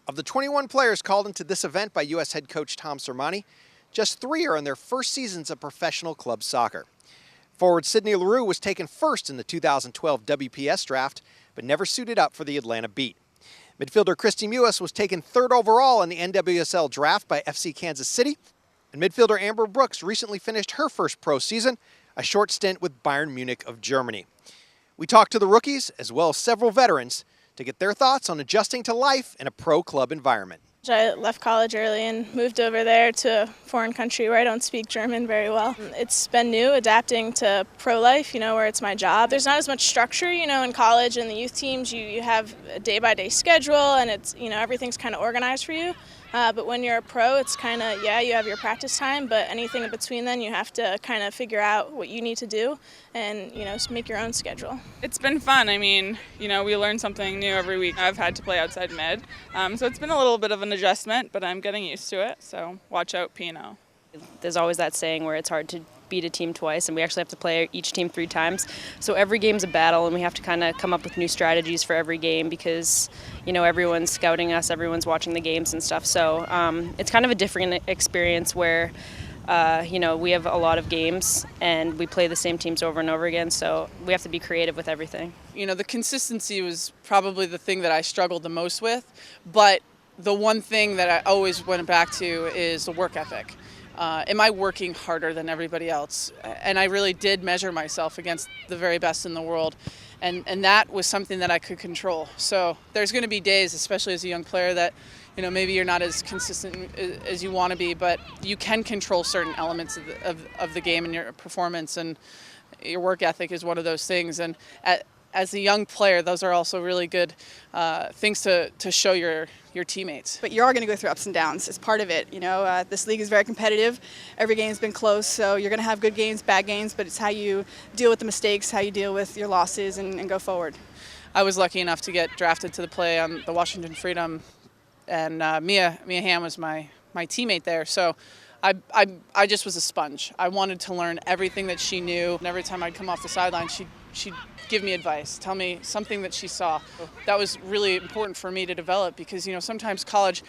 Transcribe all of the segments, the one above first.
Of the 21 players called into this event by U.S. head coach Tom Sermanni, just 3 are in their first seasons of professional club soccer. Forward Sydney Leroux was taken first in the 2012 WPS draft, but never suited up for the Atlanta Beat. Midfielder Mewis was taken 3rd overall in the NWSL draft by FC Kansas City, and midfielder Amber Brooks recently finished her first pro season, a short stint with Bayern Munich of Germany. We talked to the rookies, as well as several veterans, to get their thoughts on adjusting to life in a pro club environment. I left college early and moved over there to a foreign country where I don't speak German very well. It's been new adapting to pro life, where it's my job. There's not as much structure, in college and the youth teams. You have a day-by-day schedule and it's, everything's kind of organized for you. But when you're a pro, it's kind of, you have your practice time, but anything in between then you have to kind of figure out what you need to do and, make your own schedule. It's been fun. We learn something new every week. I've had to play outside mid, so it's been a little bit of an adjustment, but I'm getting used to it, so watch out, Pino. There's always that saying where it's hard to beat a team twice, and we actually have to play each team 3 times. So every game's a battle, and we have to kind of come up with new strategies for every game because, everyone's scouting us, everyone's watching the games and stuff. So it's kind of a different experience where, we have a lot of games and we play the same teams over and over again, so we have to be creative with everything. The consistency was probably the thing that I struggled the most with, but the one thing that I always went back to is the work ethic. Am I working harder than everybody else? And I really did measure myself against the very best in the world. And that was something that I could control. So there's going to be days, especially as a young player, that maybe you're not as consistent as you want to be, but you can control certain elements of the game and your performance, and your work ethic is one of those things. And as a young player, those are also really good things to show your teammates. But you are going to go through ups and downs. It's part of it. This league is very competitive. Every game's been close, so you're going to have good games, bad games, but it's how you deal with the mistakes, how you deal with your losses, and go forward. I was lucky enough to get drafted to the play on the Washington Freedom, and Mia Hamm was my teammate there. So I just was a sponge. I wanted to learn everything that she knew, and every time I'd come off the sideline, she'd give me advice, tell me something that she saw. That was really important for me to develop because, sometimes college,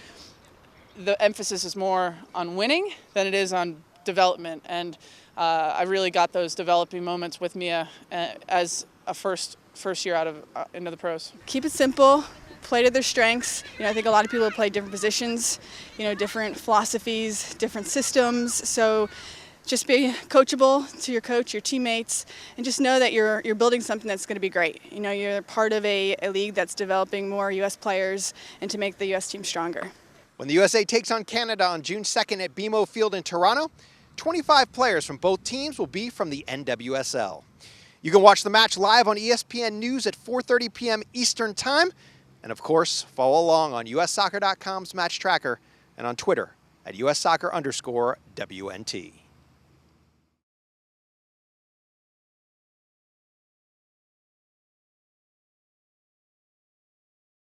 the emphasis is more on winning than it is on development. And I really got those developing moments with Mia as a first year out of into the pros. Keep it simple. Play to their strengths. I think a lot of people play different positions, different philosophies, different systems. So just be coachable to your coach, your teammates, and just know that you're building something that's going to be great. You're part of a league that's developing more U.S. players and to make the U.S. team stronger. When the USA takes on Canada on June 2nd at BMO Field in Toronto, 25 players from both teams will be from the NWSL. You can watch the match live on ESPN News at 4:30 p.m. Eastern Time. And of course, follow along on USsoccer.com's Match Tracker and on Twitter at USsoccer_WNT.